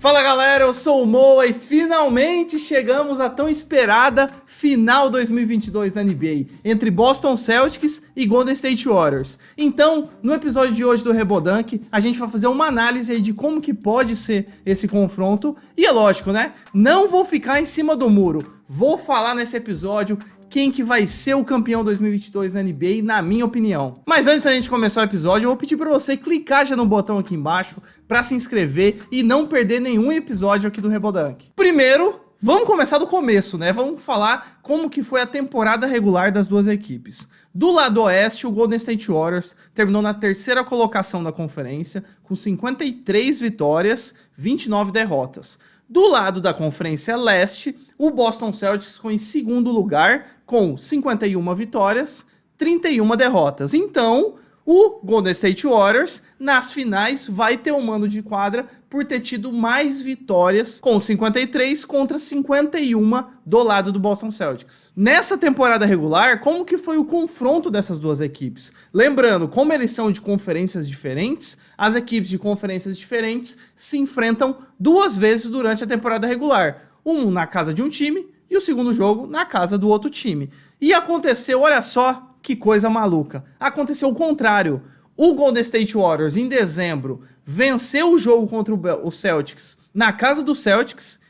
Fala galera, eu sou o Moa e finalmente chegamos à tão esperada final 2022 da NBA, entre Boston Celtics e Golden State Warriors. Então, no episódio de hoje do Rebodunk, a gente vai fazer uma análise aí de como que pode ser esse confronto. E é lógico, né? Não vou ficar em cima do muro, vou falar nesse episódio quem que vai ser o campeão 2022 na NBA, na minha opinião. Mas antes da gente começar o episódio, eu vou pedir pra você clicar já no botão aqui embaixo pra se inscrever e não perder nenhum episódio aqui do Rebodunk. Primeiro, vamos começar do começo, né? Vamos falar como que foi a temporada regular das duas equipes. Do lado oeste, o Golden State Warriors terminou na terceira colocação da conferência, com 53 vitórias, 29 derrotas. Do lado da Conferência Leste, o Boston Celtics ficou em segundo lugar, com 51 vitórias, 31 derrotas. Então, o Golden State Warriors, nas finais, vai ter um mando de quadra por ter tido mais vitórias, com 53 contra 51 do lado do Boston Celtics. Nessa temporada regular, como que foi o confronto dessas duas equipes? Lembrando, como eles são de conferências diferentes, as equipes de conferências diferentes se enfrentam duas vezes durante a temporada regular. Um na casa de um time e o segundo jogo na casa do outro time. E aconteceu, olha só, que coisa maluca. Aconteceu o contrário. O Golden State Warriors, em dezembro, venceu o jogo contra o Celtics na casa do Celtics.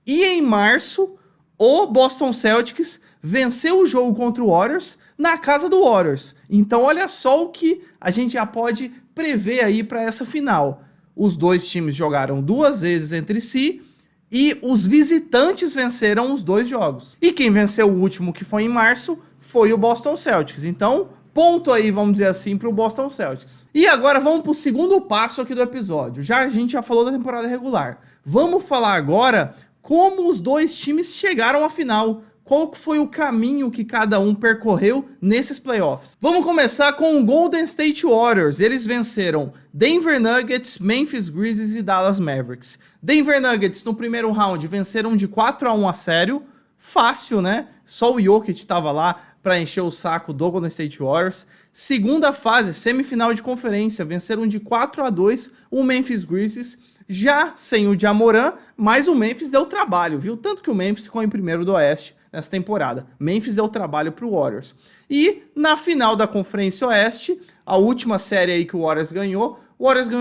E em março, o Boston Celtics venceu o jogo contra o Warriors na casa do Warriors. Então, olha só o que a gente já pode prever aí para essa final. Os dois times jogaram duas vezes entre si e os visitantes venceram os dois jogos. E quem venceu o último, que foi em março, foi o Boston Celtics. Então, ponto aí, vamos dizer assim, para o Boston Celtics. E agora vamos para o segundo passo aqui do episódio. A gente já falou da temporada regular. Vamos falar agora como os dois times chegaram à final. Qual foi o caminho que cada um percorreu nesses playoffs? Vamos começar com o Golden State Warriors. Eles venceram Denver Nuggets, Memphis Grizzlies e Dallas Mavericks. Denver Nuggets no primeiro round venceram de 4-1 a sério. Fácil, né? Só o Jokic estava lá para encher o saco do Golden State Warriors. Segunda fase, semifinal de conferência, venceram de 4-2 o Memphis Grizzlies, já sem o Ja Morant, mas o Memphis deu trabalho, viu? Tanto que o Memphis ficou em primeiro do Oeste nessa temporada. Memphis deu trabalho para o Warriors. E na final da Conferência Oeste, a última série aí que o Warriors ganhou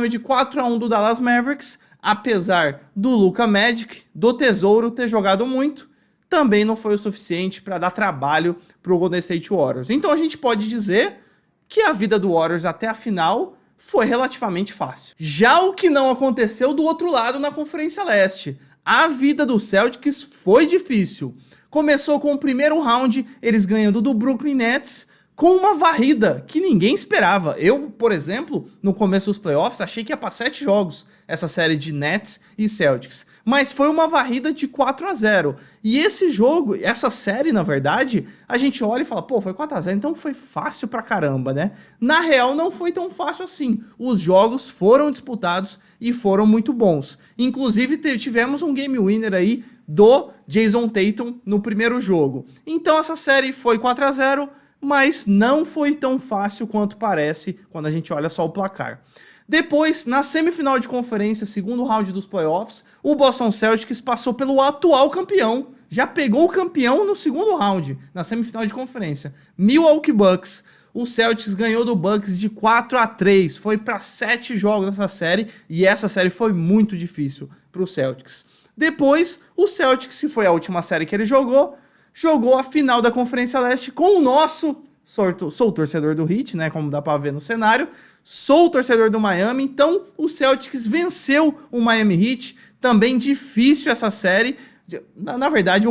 de 4-1 do Dallas Mavericks, apesar do Luka Magic, do Tesouro, ter jogado muito, também não foi o suficiente para dar trabalho para o Golden State Warriors. Então a gente pode dizer que a vida do Warriors até a final foi relativamente fácil. Já o que não aconteceu do outro lado na Conferência Leste, a vida do Celtics foi difícil. Começou com o primeiro round, eles ganhando do Brooklyn Nets, com uma varrida que ninguém esperava. Eu, por exemplo, no começo dos playoffs, achei que ia para 7 jogos essa série de Nets e Celtics. Mas foi uma varrida de 4-0. E esse jogo, essa série, na verdade, a gente olha e fala, pô, foi 4-0, então foi fácil pra caramba, né? Na real, não foi tão fácil assim. Os jogos foram disputados e foram muito bons. Inclusive, tivemos um game winner aí do Jason Tatum no primeiro jogo. Então, essa série foi 4-0, mas não foi tão fácil quanto parece quando a gente olha só o placar. Depois, na semifinal de conferência, segundo round dos playoffs, o Boston Celtics passou pelo atual campeão. Já pegou o campeão no segundo round, na semifinal de conferência. Milwaukee Bucks. O Celtics ganhou do Bucks de 4-3. Foi para 7 jogos essa série, e essa série foi muito difícil para o Celtics. Depois, o Celtics, que foi a última série que ele jogou a final da Conferência Leste com o nosso... Sou o torcedor do Heat, né, como dá para ver no cenário. Sou o torcedor do Miami, então o Celtics venceu o Miami Heat. Também difícil essa série. Na verdade,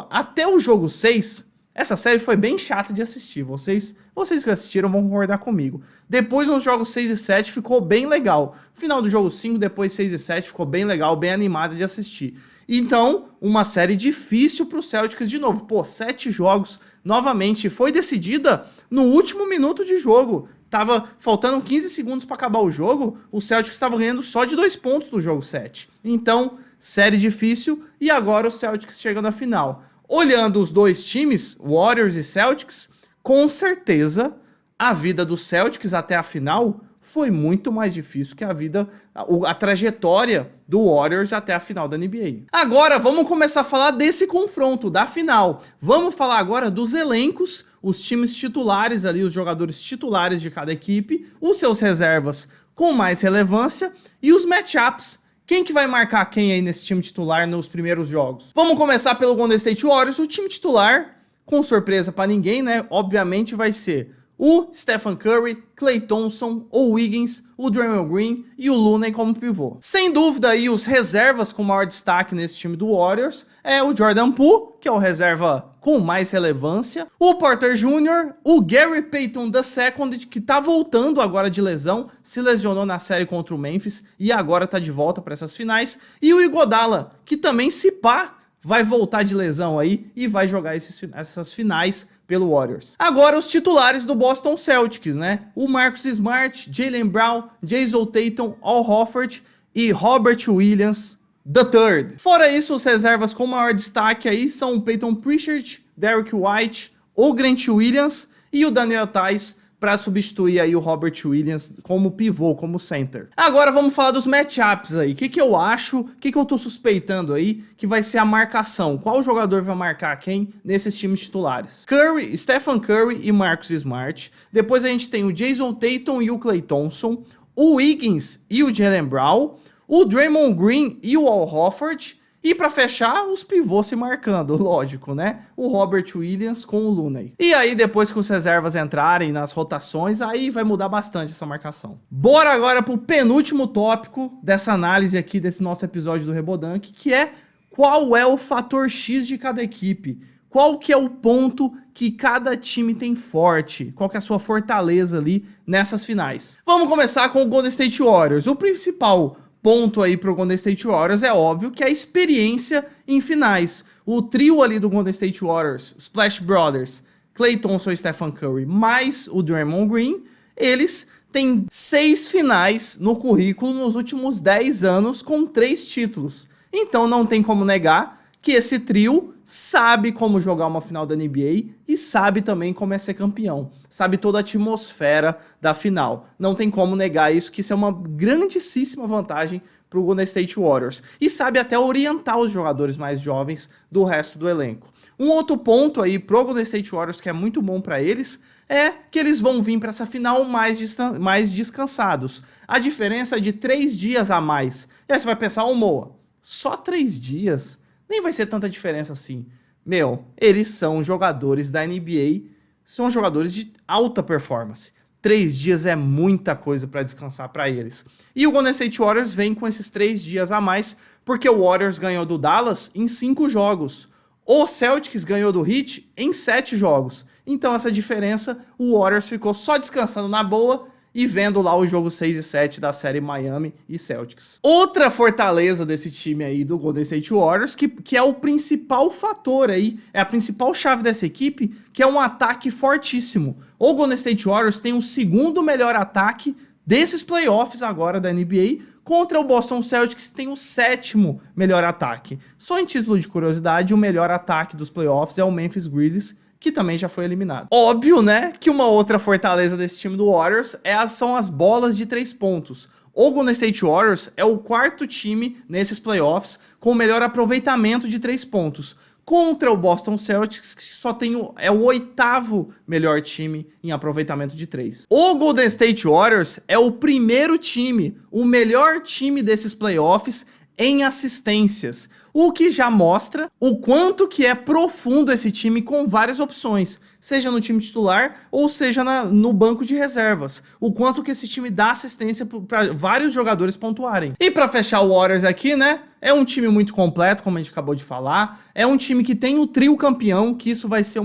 até o jogo 6, essa série foi bem chata de assistir. Vocês que assistiram vão concordar comigo. Depois, nos jogos 6 e 7, ficou bem legal. Final do jogo 5, depois 6 e 7, ficou bem legal, bem animada de assistir. Então, uma série difícil para o Celtics de novo. Pô, 7 jogos, novamente, foi decidida no último minuto de jogo. Tava faltando 15 segundos para acabar o jogo, o Celtics estava ganhando só de 2 pontos do jogo 7. Então, série difícil, e agora o Celtics chega na final. Olhando os dois times, Warriors e Celtics, com certeza a vida do Celtics até a final foi muito mais difícil que a trajetória do Warriors até a final da NBA. Agora vamos começar a falar desse confronto, da final. Vamos falar agora dos elencos, os times titulares ali, os jogadores titulares de cada equipe, os seus reservas com mais relevância e os matchups. Quem que vai marcar quem aí nesse time titular nos primeiros jogos? Vamos começar pelo Golden State Warriors. O time titular, com surpresa pra ninguém, né? Obviamente vai ser o Stephen Curry, Klay Thompson, o Wiggins, o Draymond Green e o Looney como pivô. Sem dúvida aí os reservas com maior destaque nesse time do Warriors é o Jordan Poole, que é o reserva com mais relevância, o Porter Jr., o Gary Payton II, que tá voltando agora de lesão, se lesionou na série contra o Memphis e agora tá de volta para essas finais, e o Iguodala, que também se pá vai voltar de lesão aí e vai jogar essas finais pelo Warriors. Agora os titulares do Boston Celtics, né? O Marcus Smart, Jaylen Brown, Jason Tatum, Al Horford e Robert Williams III. Fora isso, os reservas com maior destaque aí são o Peyton Pritchard, Derrick White, o Grant Williams e o Daniel Theis, para substituir aí o Robert Williams como pivô, como center. Agora vamos falar dos matchups aí. O que eu acho, o que eu tô suspeitando aí que vai ser a marcação? Qual jogador vai marcar quem nesses times titulares? Stephen Curry e Marcus Smart. Depois a gente tem o Jason Tatum e o Klay Thompson, o Wiggins e o Jaylen Brown, o Draymond Green e o Al Horford. E para fechar, os pivôs se marcando, lógico, né? O Robert Williams com o Looney. E aí, depois que os reservas entrarem nas rotações, aí vai mudar bastante essa marcação. Bora agora pro penúltimo tópico dessa análise aqui, desse nosso episódio do Rebodank, que é qual é o fator X de cada equipe. Qual que é o ponto que cada time tem forte? Qual que é a sua fortaleza ali nessas finais? Vamos começar com o Golden State Warriors. O principal ponto aí pro Golden State Warriors é óbvio que é a experiência em finais. O trio ali do Golden State Warriors, Splash Brothers, Klay Thompson e Stephen Curry, mais o Draymond Green, eles têm 6 finais no currículo nos últimos 10 anos com 3 títulos. Então não tem como negar que esse trio sabe como jogar uma final da NBA e sabe também como é ser campeão. Sabe toda a atmosfera da final. Não tem como negar isso, que isso é uma grandíssima vantagem para o Golden State Warriors. E sabe até orientar os jogadores mais jovens do resto do elenco. Um outro ponto aí pro Golden State Warriors que é muito bom para eles é que eles vão vir para essa final mais descansados. A diferença é de 3 dias a mais. E aí você vai pensar, Moa, só 3 dias? Nem vai ser tanta diferença assim. Meu, eles são jogadores da NBA, são jogadores de alta performance. 3 dias é muita coisa para descansar para eles. E o Golden State Warriors vem com esses 3 dias a mais, porque o Warriors ganhou do Dallas em 5 jogos. O Celtics ganhou do Heat em 7 jogos. Então essa diferença, o Warriors ficou só descansando na boa e vendo lá o jogo 6 e 7 da série Miami e Celtics. Outra fortaleza desse time aí do Golden State Warriors, que é o principal fator aí, é a principal chave dessa equipe, que é um ataque fortíssimo. O Golden State Warriors tem o segundo melhor ataque desses playoffs agora da NBA, contra o Boston Celtics, que tem o 7º melhor ataque. Só em título de curiosidade, o melhor ataque dos playoffs é o Memphis Grizzlies, que também já foi eliminado. Óbvio, né, que uma outra fortaleza desse time do Warriors são as bolas de 3 pontos. O Golden State Warriors é o 4º time nesses playoffs com o melhor aproveitamento de 3 pontos. Contra o Boston Celtics, que só tem o 8º melhor time em aproveitamento de 3. O Golden State Warriors é o primeiro time, o melhor time desses playoffs em assistências, o que já mostra o quanto que é profundo esse time com várias opções, seja no time titular ou seja no banco de reservas, o quanto que esse time dá assistência para vários jogadores pontuarem. E para fechar o Warriors aqui, né, é um time muito completo, como a gente acabou de falar, é um time que tem o trio campeão, que isso vai ser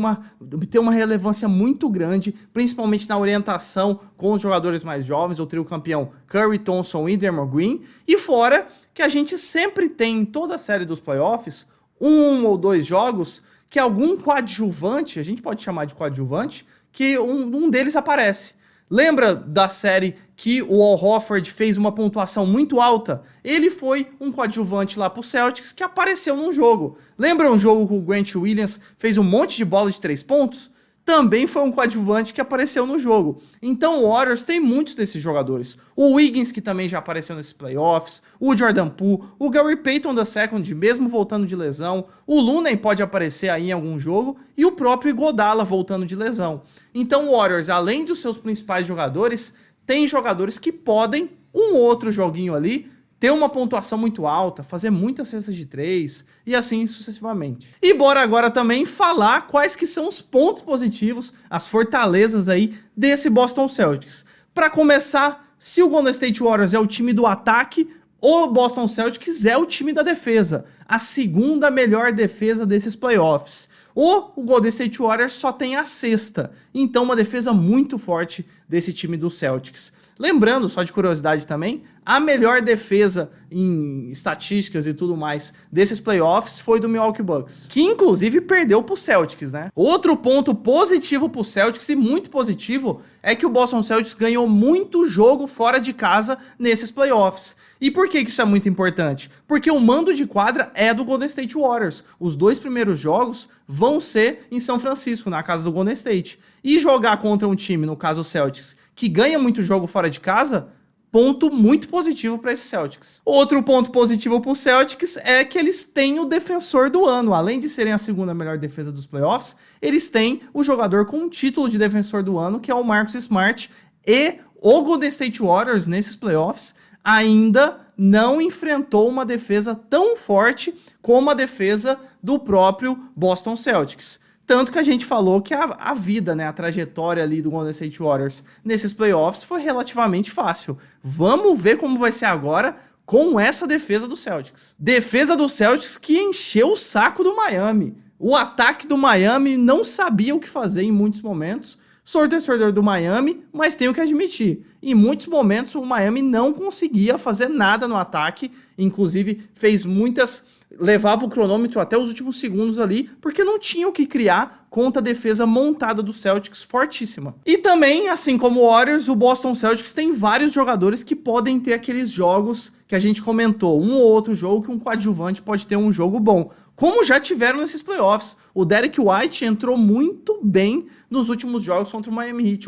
ter uma relevância muito grande, principalmente na orientação com os jogadores mais jovens, o trio campeão Curry, Thompson e Draymond Green, e fora que a gente sempre tem em toda a série dos playoffs 1 ou 2 jogos que algum coadjuvante, a gente pode chamar de coadjuvante, que um deles aparece. Lembra da série que o Al Horford fez uma pontuação muito alta? Ele foi um coadjuvante lá pro Celtics que apareceu num jogo. Lembra um jogo que o Grant Williams fez um monte de bola de 3 pontos? também foi um coadjuvante que apareceu no jogo. Então o Warriors tem muitos desses jogadores. O Wiggins, que também já apareceu nesses playoffs, o Jordan Poole, o Gary Payton II, mesmo voltando de lesão, o Looney pode aparecer aí em algum jogo, e o próprio Iguodala voltando de lesão. Então o Warriors, além dos seus principais jogadores, tem jogadores que podem, um outro joguinho ali, ter uma pontuação muito alta, fazer muitas cestas de 3 e assim sucessivamente. E bora agora também falar quais que são os pontos positivos, as fortalezas aí desse Boston Celtics. Para começar, se o Golden State Warriors é o time do ataque, o Boston Celtics é o time da defesa, a segunda melhor defesa desses playoffs. O Golden State Warriors só tem a sexta, então uma defesa muito forte desse time do Celtics. Lembrando, só de curiosidade também, a melhor defesa em estatísticas e tudo mais desses playoffs foi do Milwaukee Bucks, que inclusive perdeu pro Celtics, né? Outro ponto positivo pro Celtics e muito positivo é que o Boston Celtics ganhou muito jogo fora de casa nesses playoffs. E por que isso é muito importante? Porque o mando de quadra é do Golden State Warriors. Os 2 primeiros jogos vão ser em São Francisco, na casa do Golden State. E jogar contra um time, no caso o Celtics, que ganha muito jogo fora de casa, ponto muito positivo para esses Celtics. Outro ponto positivo para os Celtics é que eles têm o defensor do ano. Além de serem a segunda melhor defesa dos playoffs, eles têm o jogador com o título de defensor do ano, que é o Marcus Smart. E o Golden State Warriors, nesses playoffs, ainda não enfrentou uma defesa tão forte como a defesa do próprio Boston Celtics. Tanto que a gente falou que a vida, né, a trajetória ali do Golden State Warriors nesses playoffs foi relativamente fácil. Vamos ver como vai ser agora com essa defesa do Celtics. Defesa do Celtics que encheu o saco do Miami. O ataque do Miami não sabia o que fazer em muitos momentos. Sou torcedor do Miami, mas tenho que admitir, em muitos momentos o Miami não conseguia fazer nada no ataque, inclusive levava o cronômetro até os últimos segundos ali, porque não tinha o que criar contra a defesa montada do Celtics fortíssima. E também, assim como o Warriors, o Boston Celtics tem vários jogadores que podem ter aqueles jogos que a gente comentou, um ou outro jogo que um coadjuvante pode ter um jogo bom, como já tiveram nesses playoffs. O Derek White entrou muito bem nos últimos jogos contra o Miami Heat.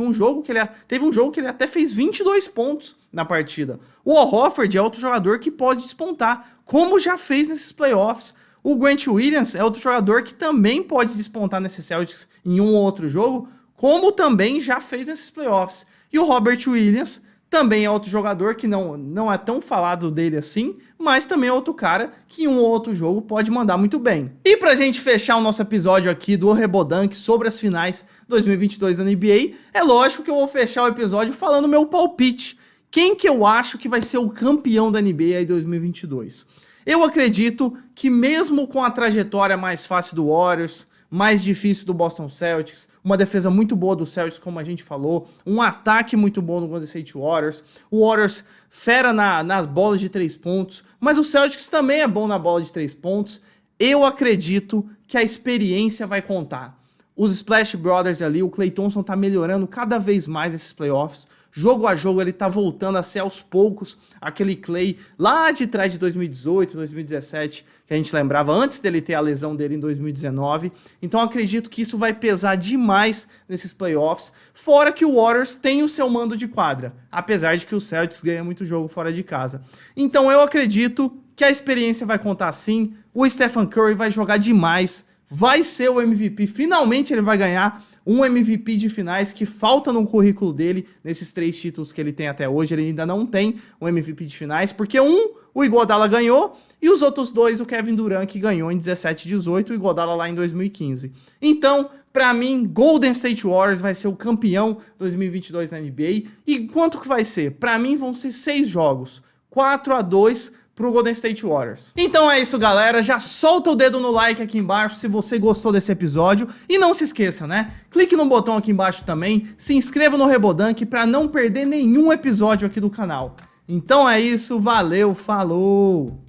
Teve um jogo que ele até fez 22 pontos na partida. O Al Horford é outro jogador que pode despontar, como já fez nesses playoffs. O Grant Williams é outro jogador que também pode despontar nesses Celtics em um ou outro jogo, como também já fez nesses playoffs. E o Robert Williams também é outro jogador que não é tão falado dele assim, mas também é outro cara que em um ou outro jogo pode mandar muito bem. E pra gente fechar o nosso episódio aqui do Rebodank sobre as finais 2022 da NBA, é lógico que eu vou fechar o episódio falando meu palpite. Quem que eu acho que vai ser o campeão da NBA em 2022? Eu acredito que mesmo com a trajetória mais fácil do Warriors, mais difícil do Boston Celtics, uma defesa muito boa do Celtics, como a gente falou, um ataque muito bom no Golden State Warriors, o Warriors fera nas bolas de 3 pontos, mas o Celtics também é bom na bola de 3 pontos. Eu acredito que a experiência vai contar. Os Splash Brothers ali, o Klay Thompson tá melhorando cada vez mais nesses playoffs. Jogo a jogo ele tá voltando a ser aos poucos aquele Klay lá de trás de 2018, 2017, que a gente lembrava antes dele ter a lesão dele em 2019. Então acredito que isso vai pesar demais nesses playoffs, fora que o Warriors tem o seu mando de quadra, apesar de que o Celtics ganha muito jogo fora de casa. Então eu acredito que a experiência vai contar sim, o Stephen Curry vai jogar demais, vai ser o MVP, finalmente ele vai ganhar um MVP de finais que falta no currículo dele, nesses 3 títulos que ele tem até hoje. Ele ainda não tem um MVP de finais, porque o Iguodala ganhou, e os outros 2, o Kevin Durant, que ganhou em 17 e 18, o Iguodala lá em 2015. Então, pra mim, Golden State Warriors vai ser o campeão 2022 da NBA. E quanto que vai ser? Pra mim vão ser 6 jogos, 4-2 pro Golden State Warriors. Então é isso, galera. Já solta o dedo no like aqui embaixo se você gostou desse episódio. E não se esqueça, né? Clique no botão aqui embaixo também. Se inscreva no Rebodank para não perder nenhum episódio aqui do canal. Então é isso. Valeu, falou!